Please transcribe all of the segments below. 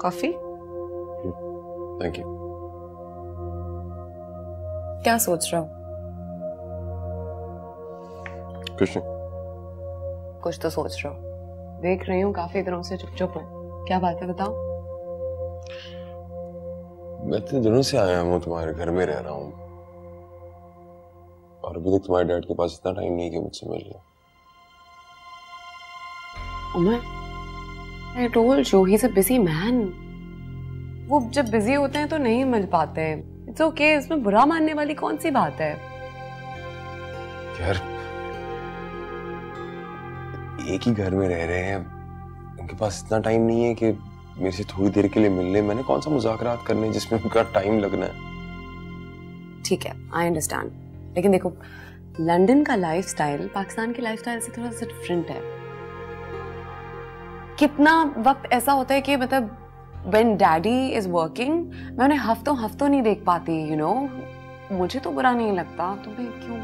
Coffee? Thank you. क्या सोच रहे हो? कुछ नहीं। कुछ तो सोच रहे हो। देख रही हूँ काफी दिनों से चुप चुप हो। क्या बात है बताओ। मैं इतने दिनों से आया हूँ, तुम्हारे घर में रह रहा हूँ और अभी तक तुम्हारे डैड के पास इतना टाइम नहीं कि मुझसे मिल ले। Umar, I told you he's a busy man. वो जब बिजी होते हैं तो नहीं मिल पाते। It's okay, इसमें बुरा मानने वाली कौन सी बात है? यार एक ही घर में रह रहे हैं, उनके पास इतना टाइम नहीं है कि मेरे से थोड़ी देर के लिए मिल ले। मैंने कौन सा मुज़ाकरात करने जिसमें उनका टाइम लगना है। ठीक है, I understand. लेकिन देखो, लंदन का लाइफस्टाइल पाकिस्तान के लाइफस्टाइल से थोड़ा सा डिफरेंट है। कितना वक्त ऐसा होता है कि मतलब when daddy is working, मैं उन्हें हफ्तों नहीं देख पाती, you know? मुझे तो बुरा नहीं लगता, तुम्हें क्यों?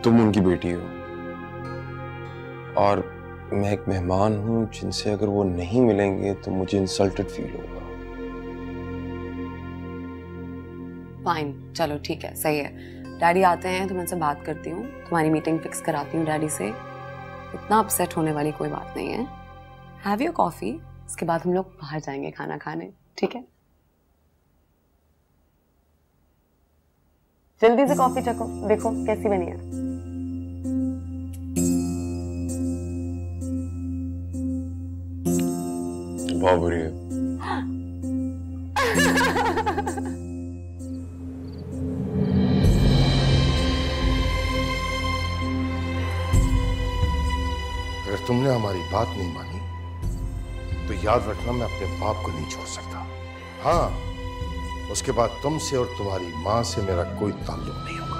तुम उनकी बेटी हो और मैं एक मेहमान हूँ जिनसे अगर वो नहीं मिलेंगे तो मुझे इंसल्टेड फील होगा। फाइन, चलो ठीक है, सही है। डैडी आते हैं तो मैं उनसे बात करती हूँ, तुम्हारी मीटिंग फिक्स कराती हूँ डैडी से। इतना अपसेट होने वाली कोई बात नहीं है। हैव योर कॉफी, इसके बाद हम लोग बाहर जाएंगे खाना खाने, ठीक है? जल्दी से कॉफी चखो, देखो कैसी बनी है। बहुत बुरी है। अगर तुमने हमारी बात नहीं मानी तो याद रखना मैं अपने बाप को नहीं छोड़ सकता। हाँ, उसके बाद तुमसे और तुम्हारी मां से मेरा कोई ताल्लुक नहीं होगा।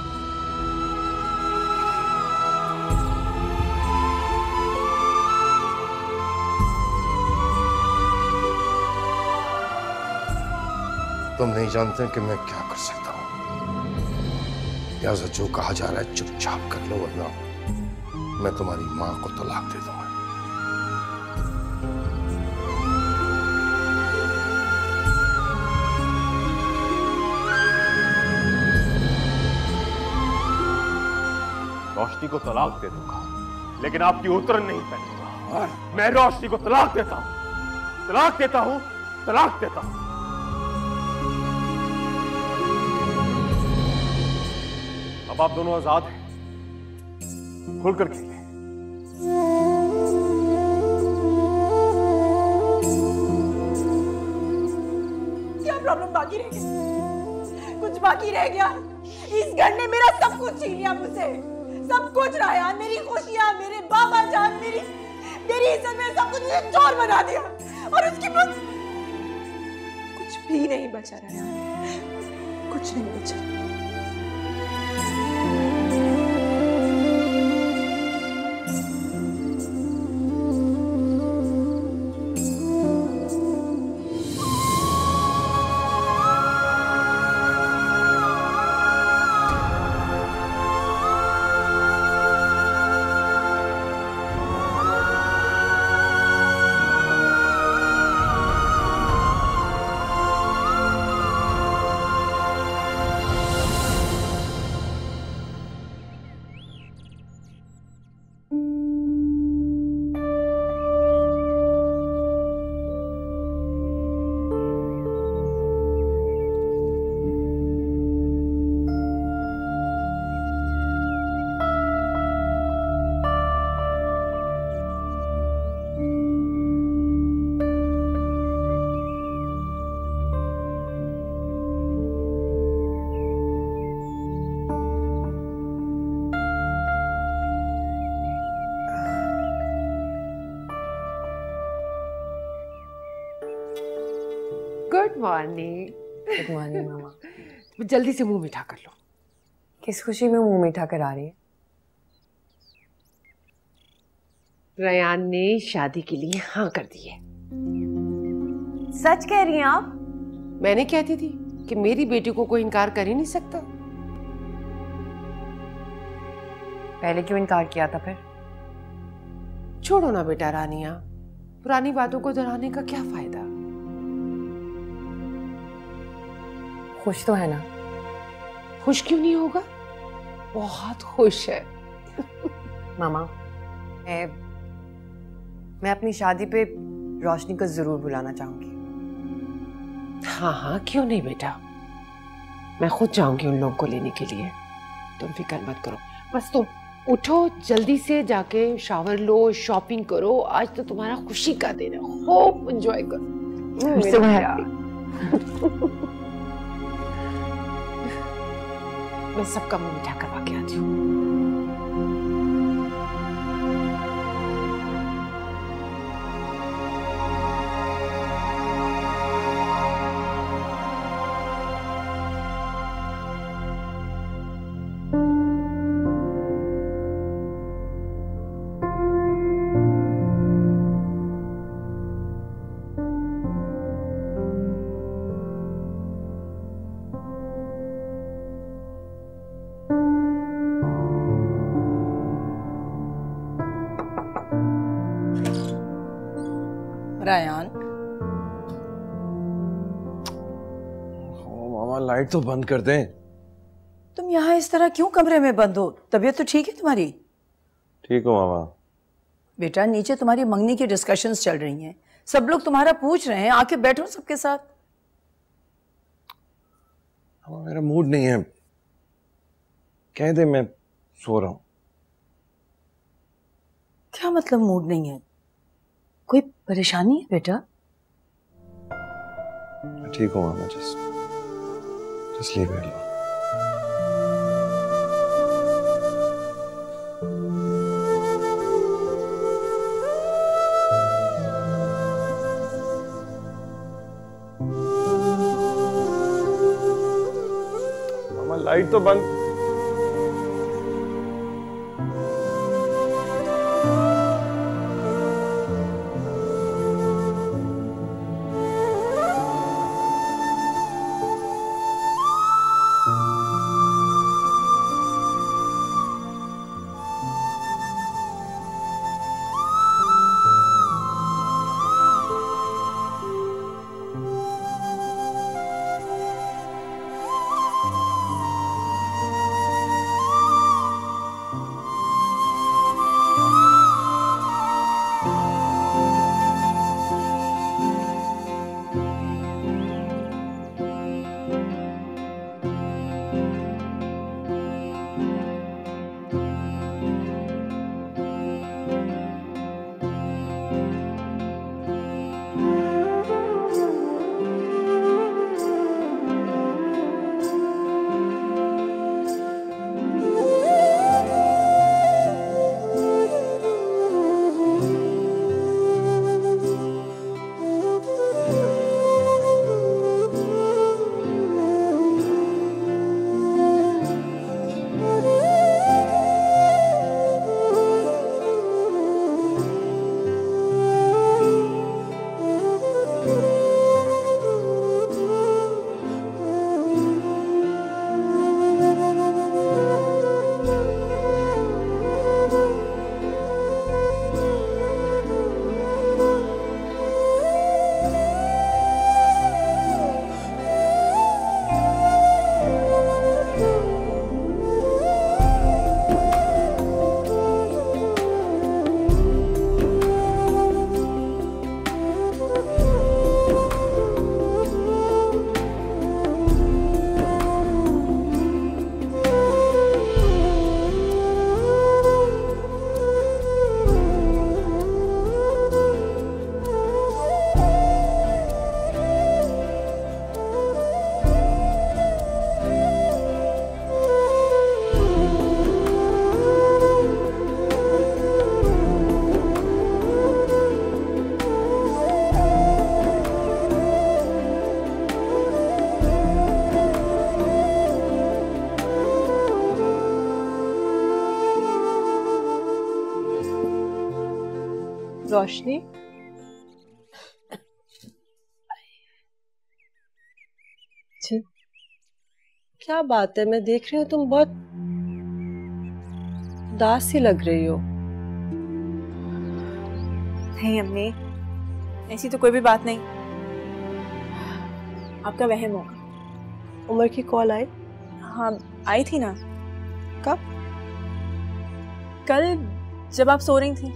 तुम नहीं जानते कि मैं क्या कर सकता हूं। लिहाजा जो कहा जा रहा है चुपचाप कर लो, वरना मैं तुम्हारी मां को तलाक दे दूंगा। रोशनी को तलाक दे दूंगा, लेकिन आपकी उतरन नहीं पहनूंगा। मैं रोशनी को तलाक देता हूं, तलाक देता हूं, तलाक देता हूं। अब आप दोनों आजाद हैं, खुलकर खेलें। क्या प्रॉब्लम बाकी रह गया? कुछ बाकी रह गया? इस घर ने मेरा सब कुछ छीन लिया मुझसे, सब कुछ राया, मेरी खुशियां, मेरे बाबा जान, मेरी इज्जत, में सब कुछ मुझे चोर बना दिया और उसके बाद कुछ भी नहीं बचा राया, कुछ नहीं बचा। Good morning. गुड मॉर्निंग मामा। जल्दी से मुंह मीठा कर लो। किस खुशी में मुंह मीठा करा रही है? रयान ने शादी के लिए हाँ कर दी है। सच कह रही हैं आप? मैंने कहती थी कि मेरी बेटी को कोई इनकार कर ही नहीं सकता। पहले क्यों इनकार किया था फिर? छोड़ो ना बेटा रानिया, पुरानी बातों को दोहराने का क्या फायदा। खुश तो है ना? खुश क्यों नहीं होगा, बहुत खुश है। मामा, मैं अपनी शादी पे रोशनी को जरूर बुलाना चाहूंगी। हाँ हाँ, क्यों नहीं बेटा, मैं खुद जाऊंगी उन लोगों को लेने के लिए, तुम फिक्र मत करो। बस तुम उठो, जल्दी से जाके शावर लो, शॉपिंग करो, आज तो तुम्हारा खुशी का दिन है, खूब एंजॉय करो। मैं सबका मुंह मीठा करवा के आती हूँ। रायान, मामा लाइट तो बंद कर दें। तुम यहाँ इस तरह क्यों कमरे में बंद हो? तबीयत तो ठीक है तुम्हारी? ठीक हो मामा? बेटा, नीचे तुम्हारी मंगनी की डिस्कशंस चल रही हैं, सब लोग तुम्हारा पूछ रहे हैं, आके बैठो सबके साथ। मामा मेरा मूड नहीं है, कह दे मैं सो रहा हूँ। क्या मतलब मूड नहीं है? कोई परेशानी है बेटा? ठीक हूँ मामा, जस्ट लीव मी अलोन। मामा लाइट तो बंद। रोशनी, जी क्या बात है, मैं देख रही हूँ तुम बहुत उदास सी लग रही हो। नहीं अम्मी, ऐसी तो कोई भी बात नहीं, आपका वहम होगा। उमर की कॉल आई? हाँ आई थी ना। कब? कल जब आप सो रही थी।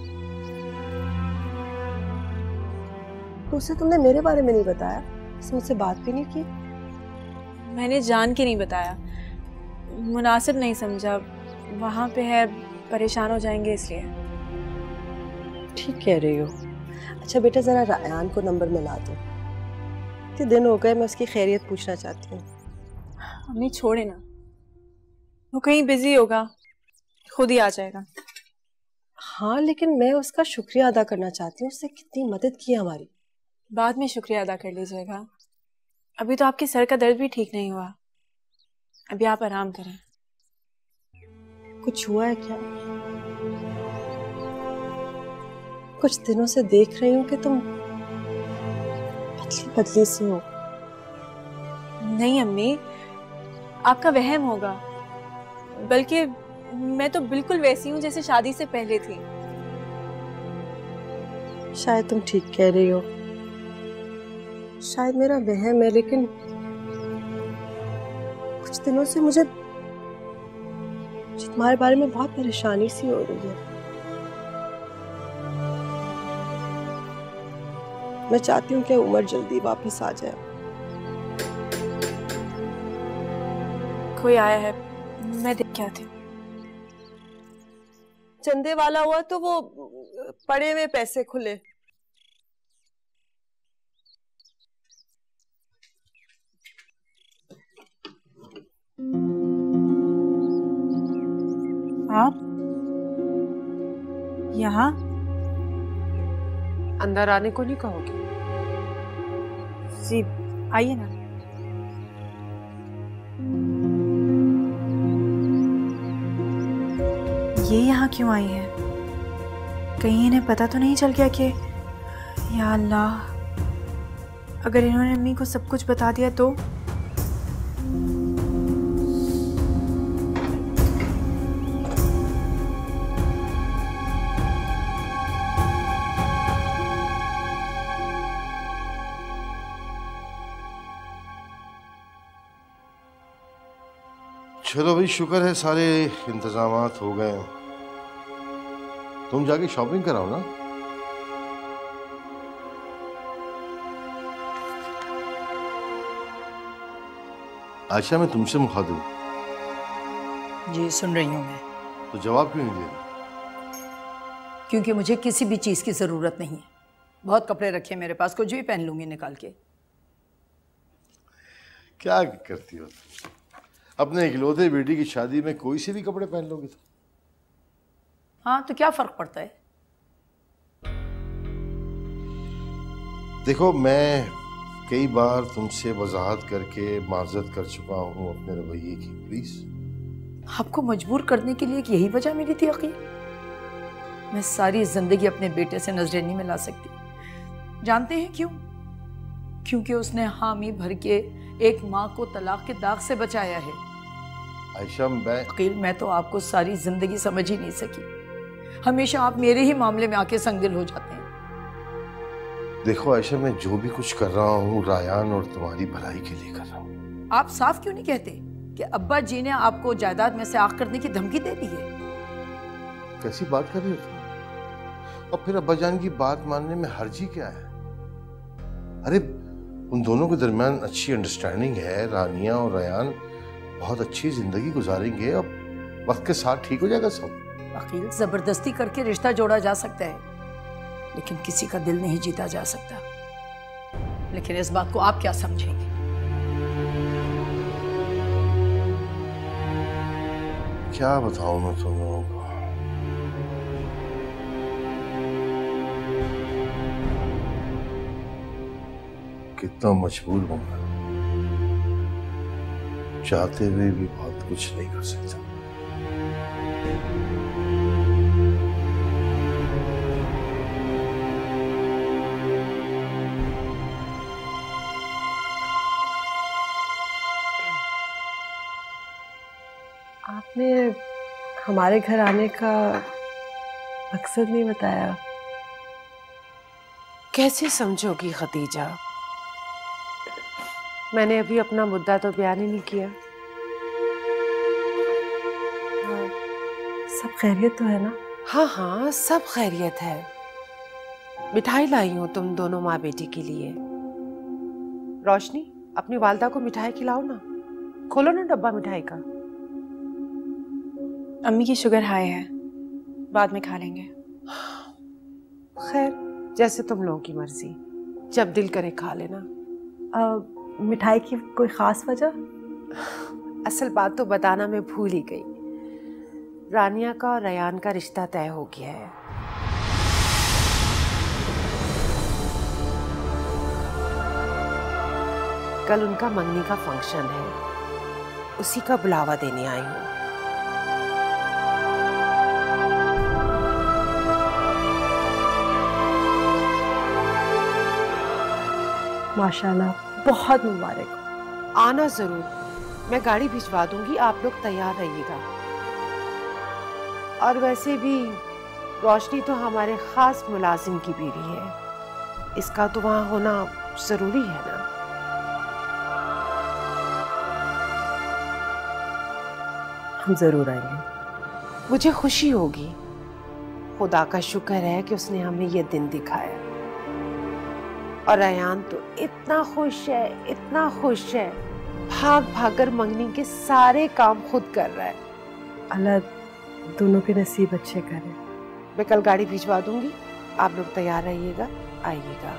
तो उसे तुमने मेरे बारे में नहीं बताया? उसने मुझसे बात भी नहीं की? मैंने जान के नहीं बताया, मुनासिब नहीं समझा। वहाँ पे है, परेशान हो जाएंगे इसलिए। ठीक कह रही हो। अच्छा बेटा, जरा रायान को नंबर मिला दो। इतने दिन हो गए, मैं उसकी खैरियत पूछना चाहती हूँ। अम्मी छोड़े ना, वो कहीं बिजी होगा, खुद ही आ जाएगा। हाँ लेकिन मैं उसका शुक्रिया अदा करना चाहती हूँ, उसने कितनी मदद की हमारी। बाद में शुक्रिया अदा कर लीजिएगा। अभी तो आपके सर का दर्द भी ठीक नहीं हुआ, अभी आप आराम करें। कुछ हुआ है क्या? कुछ दिनों से देख रही हूँ कि तुम पतली पतली सी हो। नहीं अम्मी, आपका वहम होगा, बल्कि मैं तो बिल्कुल वैसी हूँ जैसे शादी से पहले थी। शायद तुम ठीक कह रही हो, शायद मेरा वहम है, लेकिन कुछ दिनों से मुझे तुम्हारे बारे में बहुत परेशानी सी हो रही है। मैं चाहती हूँ कि उमर जल्दी वापस आ जाए। कोई आया है, मैं देख के आती हूँ। चंदे वाला हुआ तो वो पड़े हुए पैसे खुले। आप यहाँ? अंदर आने को नहीं कहोगे? जी आइए ना। ये यहाँ क्यों आई है? कहीं इन्हें पता तो नहीं चल गया कि, या अल्लाह, अगर इन्होंने अम्मी को सब कुछ बता दिया तो? चलो भाई, शुक्र है सारे इंतजामात हो गए। तुम जाके शॉपिंग कराओ ना। आयशा, मैं तुमसे मुखातिब। जी सुन रही हूँ मैं। तो जवाब क्यों नहीं दे रही? क्योंकि मुझे किसी भी चीज़ की ज़रूरत नहीं है। बहुत कपड़े रखे मेरे पास, कुछ भी पहन लूंगी निकाल के। क्या करती हो तुम? अपने इकलौते बेटी की शादी में कोई से भी कपड़े पहन लोगे तो? हाँ तो क्या फ़र्क पड़ता है? देखो, मैं कई बार तुमसे वजाहत करके माजरत कर चुका हूँ अपने रवैये की। प्लीज। आपको मजबूर करने के लिए कि यही वजह मेरी थी अकील? मैं सारी जिंदगी अपने बेटे से नजरें नहीं मिला सकती। जानते हैं क्यों? क्योंकि उसने हामी भर के एक माँ को तलाक के दाग से बचाया है। आयशा, अकील, मैं तो आपको सारी जिंदगी समझ ही नहीं सकी। हमेशा आप मेरे ही मामले में आके संगदिल हो जाते हैं। देखो आयशा, मैं जो भी कुछ कर रहा हूँ रायान और तुम्हारी भलाई के लिए कर रहा हूँ। आप साफ क्यों नहीं कहते कि अब्बा जी ने आपको जायदाद में से आग करने की धमकी दे दी है? कैसी बात कर रही हो तुम? और फिर अब्बा जान की बात मानने में हर्जी क्या है? अरे उन दोनों के दरमियान अच्छी अंडरस्टैंडिंग है। रानिया और रयान बहुत अच्छी जिंदगी गुजारेंगे और वक्त के साथ ठीक हो जाएगा सब। वकील, जबरदस्ती करके रिश्ता जोड़ा जा सकता है, लेकिन किसी का दिल नहीं जीता जा सकता। लेकिन इस बात को आप क्या समझेंगे? क्या बताऊं मैं तुम लोगों को? कितना मजबूर हूं मैं, चाहते हुए भी बहुत कुछ नहीं कर सकता। आपने हमारे घर आने का मकसद नहीं बताया। कैसे समझोगी खदीजा? मैंने अभी अपना मुद्दा तो बयान ही नहीं किया। सब खैरियत तो है ना? हाँ हाँ, सब खैरियत है। मिठाई लाई हूँ तुम दोनों माँ बेटी के लिए। रोशनी, अपनी वालदा को मिठाई खिलाओ ना। खोलो ना डब्बा मिठाई का। अम्मी की शुगर हाई है, बाद में खा लेंगे। खैर, जैसे तुम लोगों की मर्जी, जब दिल करे खा लेना। मिठाई की कोई खास वजह? असल बात तो बताना मैं भूल ही गई। रानिया का और रयान का रिश्ता तय हो गया है। कल उनका मंगनी का फंक्शन है, उसी का बुलावा देने आई हूँ। माशाल्लाह, बहुत मुबारक हो। आना जरूर, मैं गाड़ी भिजवा दूंगी, आप लोग तैयार रहिएगा। और वैसे भी रोशनी तो हमारे खास मुलाजिम की बीवी है, इसका तो वहां होना जरूरी है ना। हम जरूर आएंगे। मुझे खुशी होगी। खुदा का शुक्र है कि उसने हमें ये दिन दिखाया। और रयान तो इतना खुश है, इतना खुश है, भाग भाग कर मंगनी के सारे काम खुद कर रहा है। अल्लाह दोनों के नसीब अच्छे करे। मैं कल गाड़ी भिजवा दूंगी, आप लोग तैयार रहिएगा, आइएगा।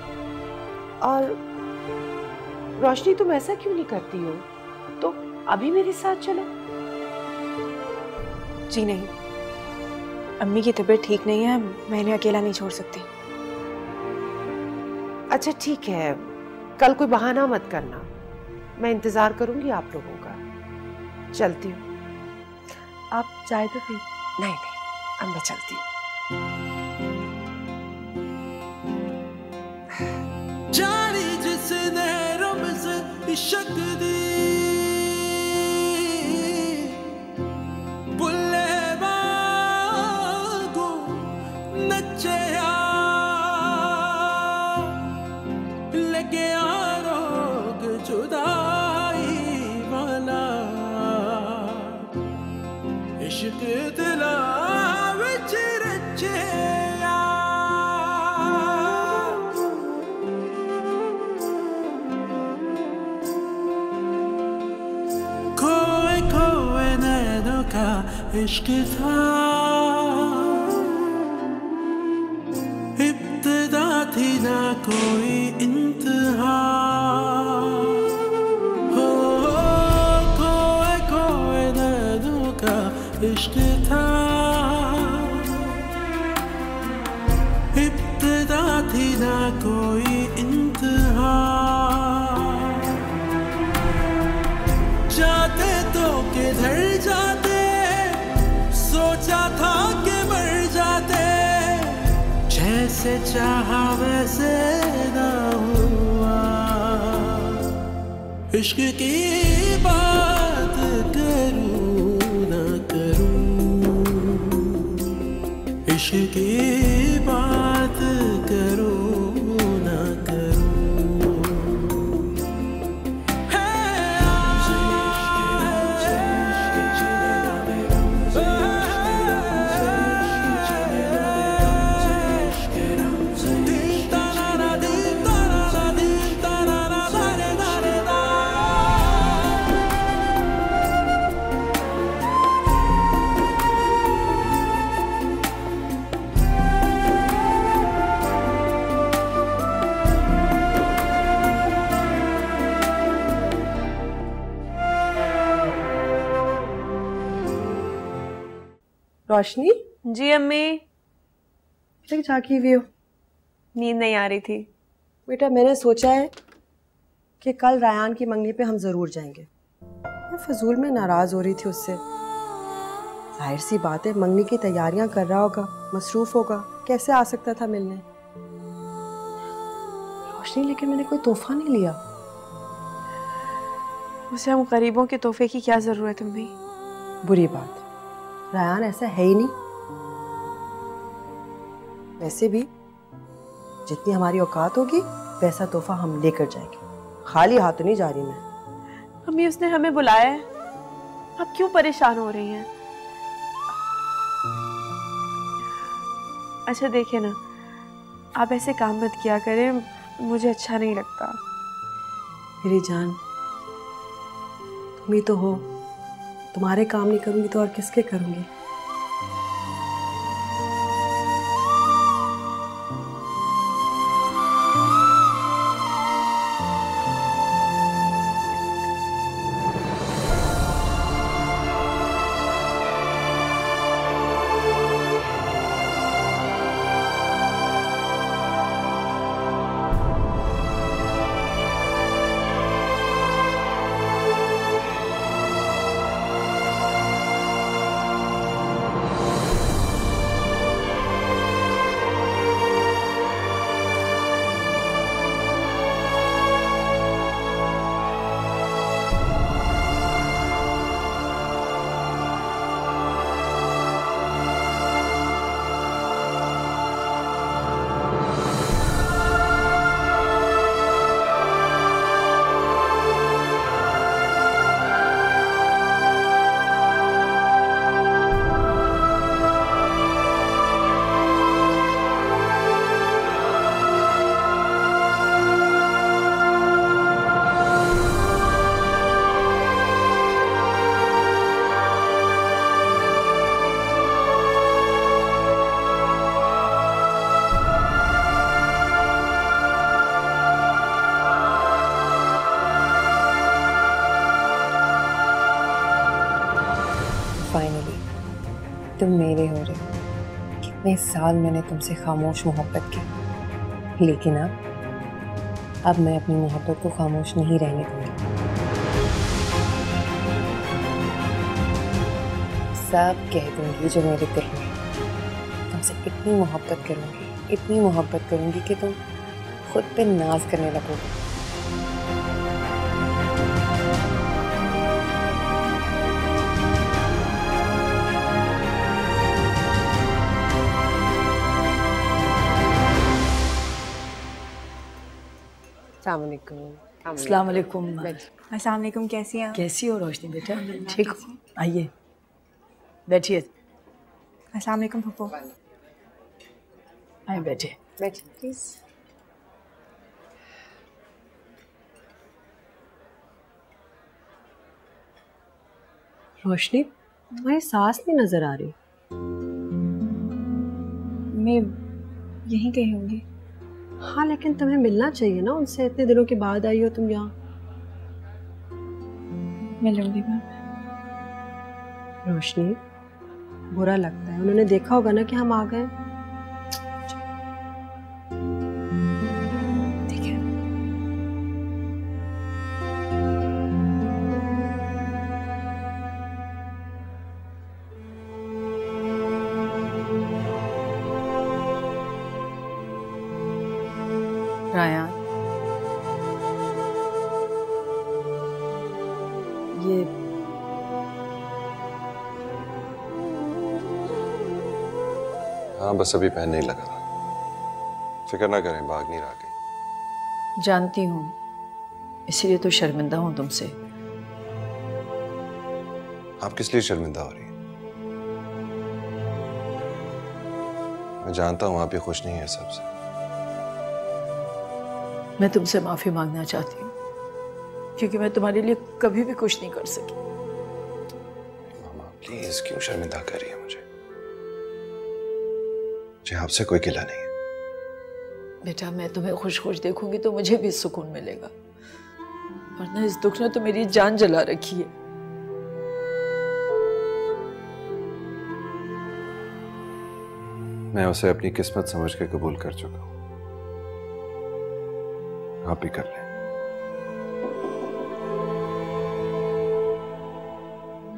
और रोशनी, तुम ऐसा क्यों नहीं करती हो? तो अभी मेरे साथ चलो। जी नहीं, अम्मी की तबीयत ठीक नहीं है, मैं इन्हें अकेला नहीं छोड़ सकती। अच्छा ठीक है, कल कोई बहाना मत करना, मैं इंतजार करूंगी आप लोगों का। चलती हूँ। आप चाय तो पी। नहीं नहीं, अब मैं चलती हूँ। जानी जिसने रमज़ इश्क दी बुल्ले बागो नचया लगे आरोग जुदाई वाला इश्क दिला विच रचया खोए खोए नैनों का इश्क था इब्तिदा थी ना कोई इंतहा हो खोए खोए नैनों का इश्क था इब्तिदा थी ना कोई इंतहा जाते तो किधर जाते सोचा था कि मर जाते जैसे चाहा वैसे ना हुआ इश्क की बात करूं ना करूं इश्क की बात करूं ना करूं रोशनी, जी अम्मी। बेटा जागी हुई हो? नींद नहीं आ रही थी। बेटा मैंने सोचा है कि कल रायान की मंगनी पे हम जरूर जाएंगे। मैं फजूल में नाराज हो रही थी उससे। जाहिर सी बात है, मंगनी की तैयारियां कर रहा होगा, मसरूफ होगा, कैसे आ सकता था मिलने। रोशनी, लेकिन मैंने कोई तोहफा नहीं लिया। उसे हम गरीबों के तोहफे की क्या जरूरत है अम्मी? बुरी बात, रायान ऐसा है ही नहीं। वैसे भी जितनी हमारी औकात होगी वैसा तोहफा हम लेकर जाएंगे। खाली हाथ तो नहीं जा रही मैं। अम्मी उसने हमें बुलाया है, आप क्यों परेशान हो रही हैं? अच्छा देखिए ना, आप ऐसे काम मत किया करें, मुझे अच्छा नहीं लगता। मेरी जान, तुम ही तो हो, तुम्हारे काम नहीं करूंगी तो और किसके करूंगी? तुम मेरे हो रहे हो। कितने साल मैंने तुमसे खामोश मोहब्बत की, लेकिन अब मैं अपनी मोहब्बत को खामोश नहीं रहने दूंगी। सब कह दूंगी जो मेरे दिल में। तुमसे इतनी मोहब्बत करूंगी कि तुम खुद पे नाज करने लगोगे। अस्सलाम वालेकुम। अस्सलाम वालेकुम, कैसी हैं? कैसी हो रोशनी बेटा? ठीक हो? आइए बैठिए। अस्सलाम वालेकुम फूफो। आइए बैठिए प्लीज। रोशनी, तुम्हारी सास नहीं नजर आ रही। मैं यहीं कहीं होंगी। हाँ, लेकिन तुम्हें मिलना चाहिए ना उनसे, इतने दिनों के बाद आई हो तुम यहाँ। मिलूंगी मैं। रोशनी, बुरा लगता है, उन्होंने देखा होगा ना कि हम आ गए। ठीक है। रायान, ये हाँ, बस अभी पहनने ही लगा था। फिक्र ना करें, भाग नहीं रहा कहीं। जानती हूँ, इसीलिए तो शर्मिंदा हूँ तुमसे। आप किस लिए शर्मिंदा हो रही हैं? मैं जानता हूँ आप ये खुश नहीं है सबसे। मैं तुमसे माफी मांगना चाहती हूँ, क्योंकि मैं तुम्हारे लिए कभी भी कुछ नहीं कर सकी। मामा प्लीज, क्यों शर्मिंदा कर रही है मुझे? मुझे आपसे कोई गिला नहीं है। बेटा, मैं तुम्हें खुश खुश देखूंगी तो मुझे भी सुकून मिलेगा, वरना इस दुख ने तो मेरी जान जला रखी है। मैं उसे अपनी किस्मत समझ के कबूल कर चुका हूं। आप भी कर लें।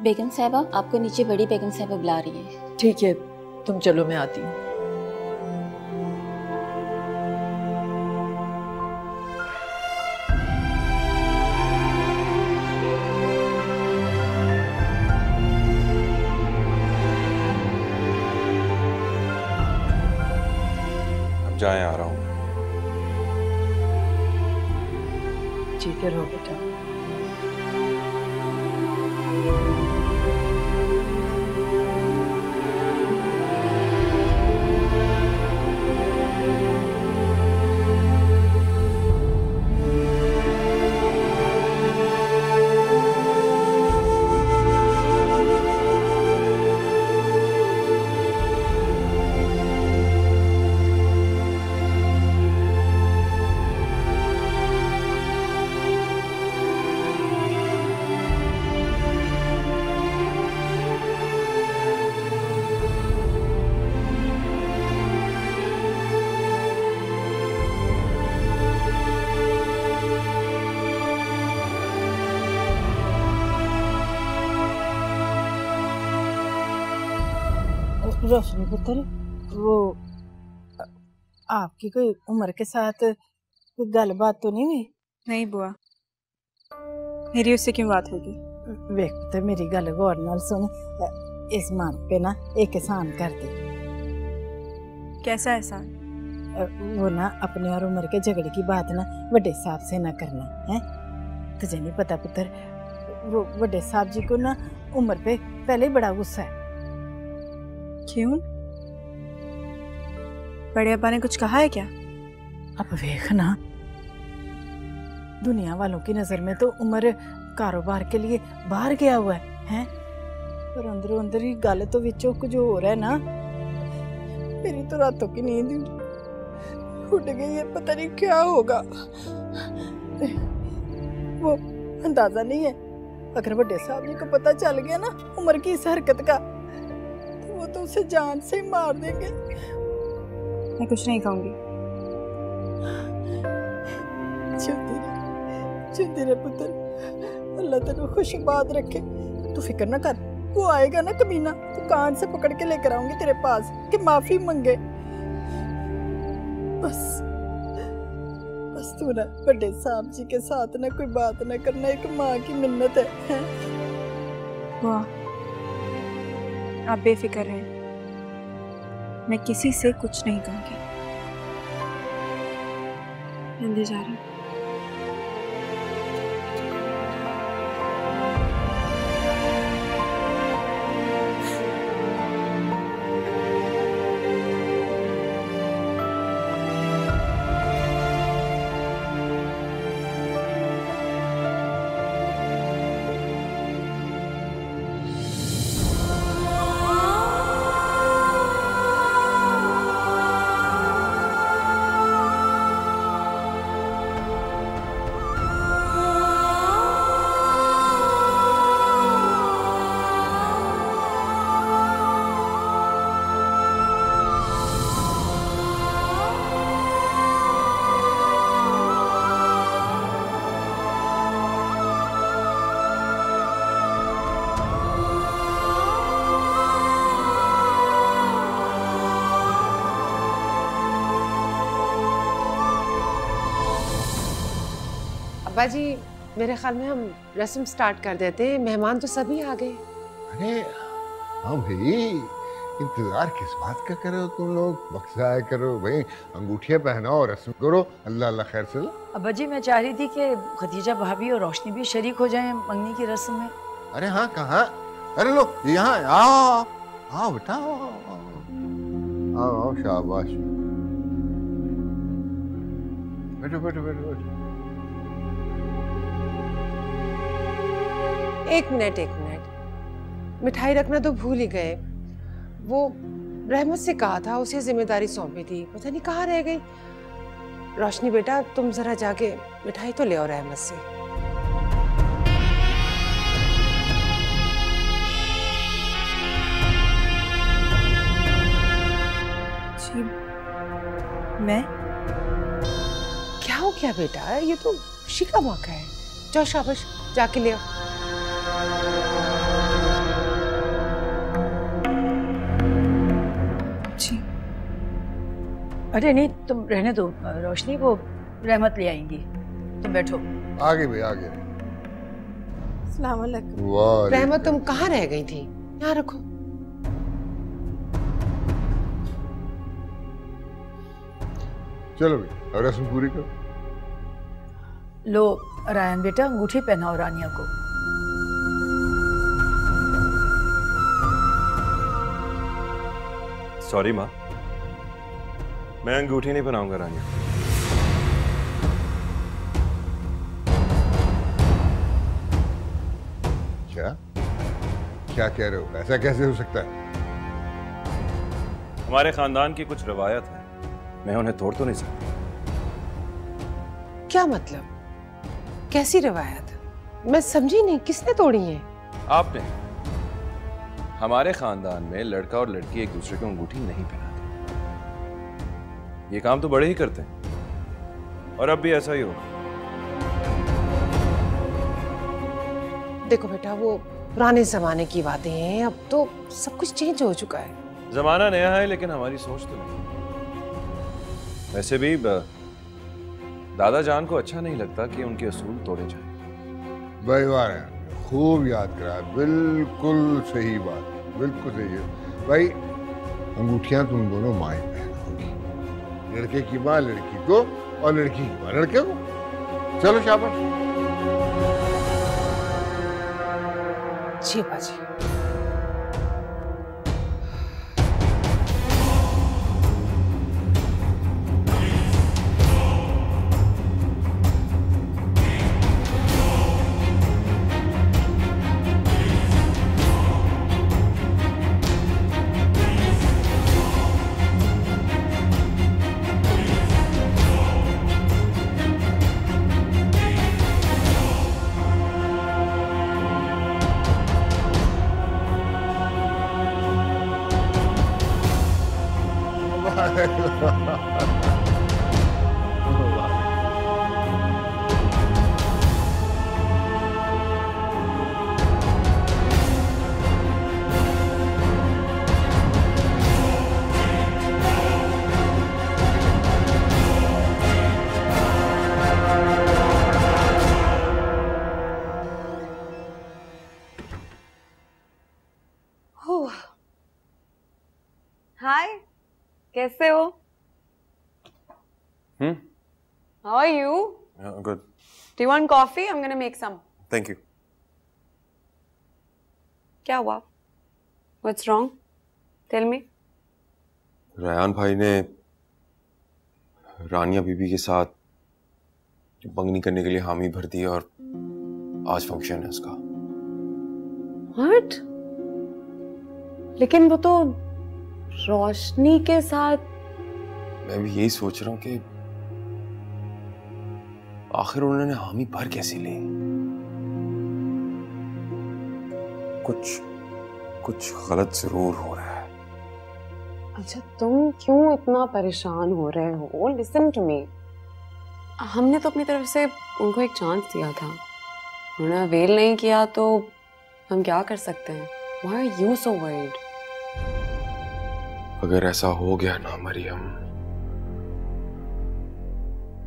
बेगम साहबा, आपको नीचे बड़ी बेगम साहबा बुला रही है। ठीक है, तुम चलो, मैं आती हूँ। अब जाएं, आ रहा हूँ। ठीक है, रहो बेटा। रोशनी पुत्र, वो आपकी कोई उम्र के साथ कोई गलबात तो नहीं हुई? नहीं बुआ, मेरी उससे क्यों बात होगी? वेख पुत्र, मेरी गल गौर नाल सुन। इस मान पे ना एक एहसान कर दे। कैसा एहसान? वो ना अपने और उम्र के झगड़े की बात ना बड़े साहब से ना करना है। तुझे नहीं पता पुत्र, वो बड़े साहब जी को ना उम्र पे पहले ही बड़ा गुस्सा है। क्यों? बड़े अब्बा ने कुछ कहा है क्या? अब वेख ना, दुनिया वालों की नजर में तो उम्र कारोबार के लिए बाहर गया हुआ है, पर अंदरों अंदर ही गल तो विचों कुछ हो रहा है ना। मेरी तो रातों की नींद उठ गई है, पता नहीं क्या होगा। वो अंदाजा नहीं है, अगर बड़े साहब जी को पता चल गया ना उम्र की इस हरकत का, तो वो तो उसे जान से ही मार देंगे। मैं कुछ नहीं कहूंगी। चुप रे पुत्र, अल्लाह तेरे खुशबाद रखे। तू फिक्र ना कर, वो आएगा ना कमीना तो कान से पकड़ के लेकर आऊंगी तेरे पास कि माफी मांगे। बस तू ना बड़े साहब जी के साथ ना कोई बात ना करना, एक माँ की मिन्नत है। वाह, आप बेफिक्र रहें, मैं किसी से कुछ नहीं कहूंगी। जल्दी जा रही हूँ। अब्बा जी, मेरे ख्याल में हम रस्म स्टार्ट कर देते हैं, मेहमान तो सभी आ गए। अरे हाँ भाई, इंतजार किस बात का कर रहे हो तुम लोग? बक्साया करो भाई, अंगूठियां पहनाओ, रस्म करो। अल्लाह अल्लाह खैर से। अब्बा जी, मैं चाह रही थी कि खदीजा भाभी और रोशनी भी शरीक हो जाएं मंगनी की रस्म में। अरे हाँ, कहाँ? अरे लो यहाँ आओ, आओ बेटा, आओ, शाबाश, बैठो बैठो बैठो बैठो। एक मिनट, मिठाई रखना तो भूल ही गए। वो रहमत से कहा था, उसे जिम्मेदारी सौंपी थी, पता नहीं कहाँ रह गई। रोशनी बेटा, तुम जरा जाके मिठाई तो ले आओ रहमत से। जी, मैं? क्या हो गया बेटा, ये तो खुशी का मौका है। जाओ शाबाश, जाके ले आओ। जी। अरे नहीं, तुम रहने दो रोशनी, वो रहमत ले आएंगी, तुम बैठो। आगे भी आगे। अस्सलाम वालेकुम। रहमत, तुम कहाँ रह गई थी? यहाँ रखो। चलो भाई, अब रस्म पूरी करो। लो रायन बेटा, अंगूठी पहनाओ रानिया को। सॉरी माँ, मैं अंगूठी नहीं पहनाऊंगा रानिया। क्या कह रहे हो? ऐसा कैसे हो सकता है? हमारे खानदान की कुछ रवायत है, मैं उन्हें तोड़ तो नहीं सकता। क्या मतलब? कैसी रवायत? मैं समझी नहीं, किसने तोड़ी है? आपने। हमारे खानदान में लड़का और लड़की एक दूसरे को अंगूठी नहीं पहनाते। ये काम तो बड़े ही करते हैं, और अब भी ऐसा ही होगा। देखो बेटा, वो पुराने जमाने की बातें हैं, अब तो सब कुछ चेंज हो चुका है। जमाना नया है लेकिन हमारी सोच तो नहीं। वैसे भी दादा जान को अच्छा नहीं लगता कि उनके असूल तोड़े जाए। भाई वाह, खूब याद करा, बिल्कुल सही बात, बिल्कुल सही है भाई। अंगूठियां तुम दोनों माँ ही पहनाओगी, लड़के की माँ लड़की को और लड़की की माँ लड़के को। चलो शाबाश। जी बाजी। हाय, कैसे हो? How are you? Good. Do you want coffee? I'm gonna make some. Thank you. क्या हुआ? What's wrong? Tell me. Ryan भाई ने रानिया बीबी के साथ मंगनी करने के लिए हामी भर दी और आज फंक्शन है उसका। What? लेकिन वो तो रोशनी के साथ। मैं भी यही सोच रहा हूँ कि आखिर उन्होंने हामी भर कैसे ली। कुछ गलत जरूर हो रहा है। अच्छा, तुम क्यों इतना परेशान हो रहे हो? Listen to me. हमने तो अपनी तरफ से उनको एक चांस दिया था, उन्होंने अवेल नहीं किया तो हम क्या कर सकते हैं? Why are you so worried? अगर ऐसा हो गया ना मरियम,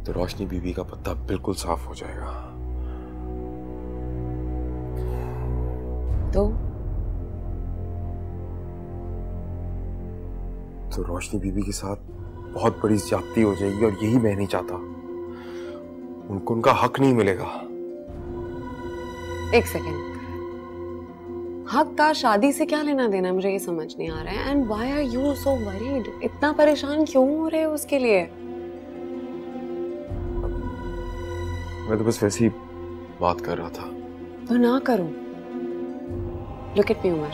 तो रोशनी बीबी का पत्ता बिल्कुल साफ हो जाएगा। तो रोशनी बीबी के साथ बहुत बड़ी ज्यादती हो जाएगी और यही मैं नहीं चाहता। उनको उनका हक नहीं मिलेगा। एक सेकेंड, हक का शादी से क्या लेना देना, मुझे ये समझ नहीं आ रहा है। And why are you so worried? इतना परेशान क्यों हो रहे हो उसके लिए? मैं तो बस वैसी बात कर रहा था। तो ना करो। लुक एट मी उमर,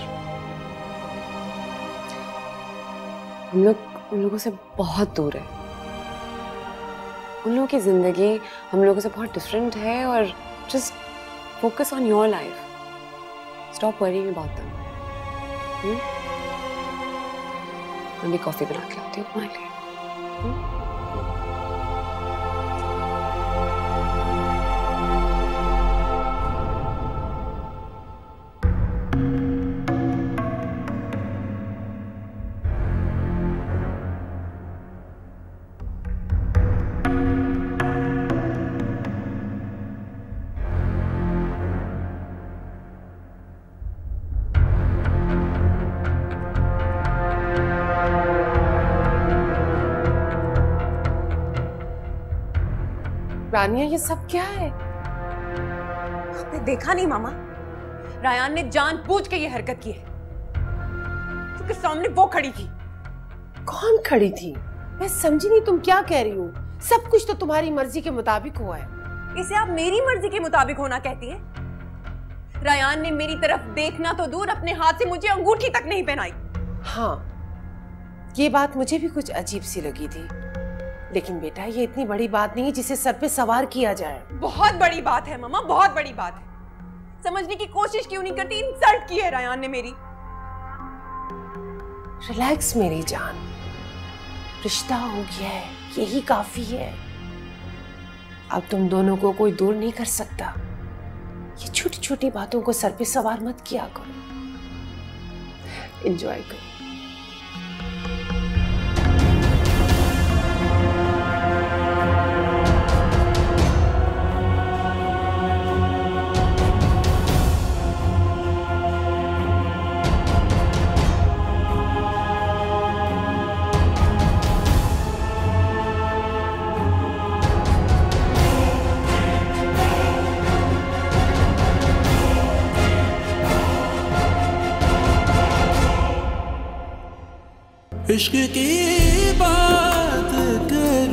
हम लोग उन लोगों से बहुत दूर है। उन लोगों की जिंदगी हम लोगों से बहुत डिफरेंट है और just focus on your life. Stop worrying about them. मैं भी कॉफी बना के लाती हूँ तुम्हारे लिए। रानिया, ये सब क्या है? आपने देखा नहीं मामा, रायान ने जानबूझ के ये हरकत की है क्योंकि सामने वो खड़ी थी। कौन खड़ी थी? मैं समझी नहीं, तुम क्या कह रही हो? सब कुछ तो तुम्हारी मर्जी के मुताबिक हुआ है। इसे आप मेरी मर्जी के मुताबिक होना कहती हैं? रायान ने मेरी तरफ देखना तो दूर, अपने हाथ से मुझे अंगूठी तक नहीं पहनाई। हाँ, ये बात मुझे भी कुछ अजीब सी लगी थी, लेकिन बेटा ये इतनी बड़ी बात नहीं है जिसे सर पे सवार किया जाए। बहुत बड़ी बात है मामा, बहुत बड़ी बात है। समझने की कोशिश क्यों नहीं करती? इंसल्ट की है रायान ने मेरी। रिलैक्स मेरी जान, रिश्ता हो गया है, यही काफी है। अब तुम दोनों को कोई दूर नहीं कर सकता। ये छोटी छोटी बातों को सर पे सवार मत किया करो। एंजॉय करो। इश्क की बात कर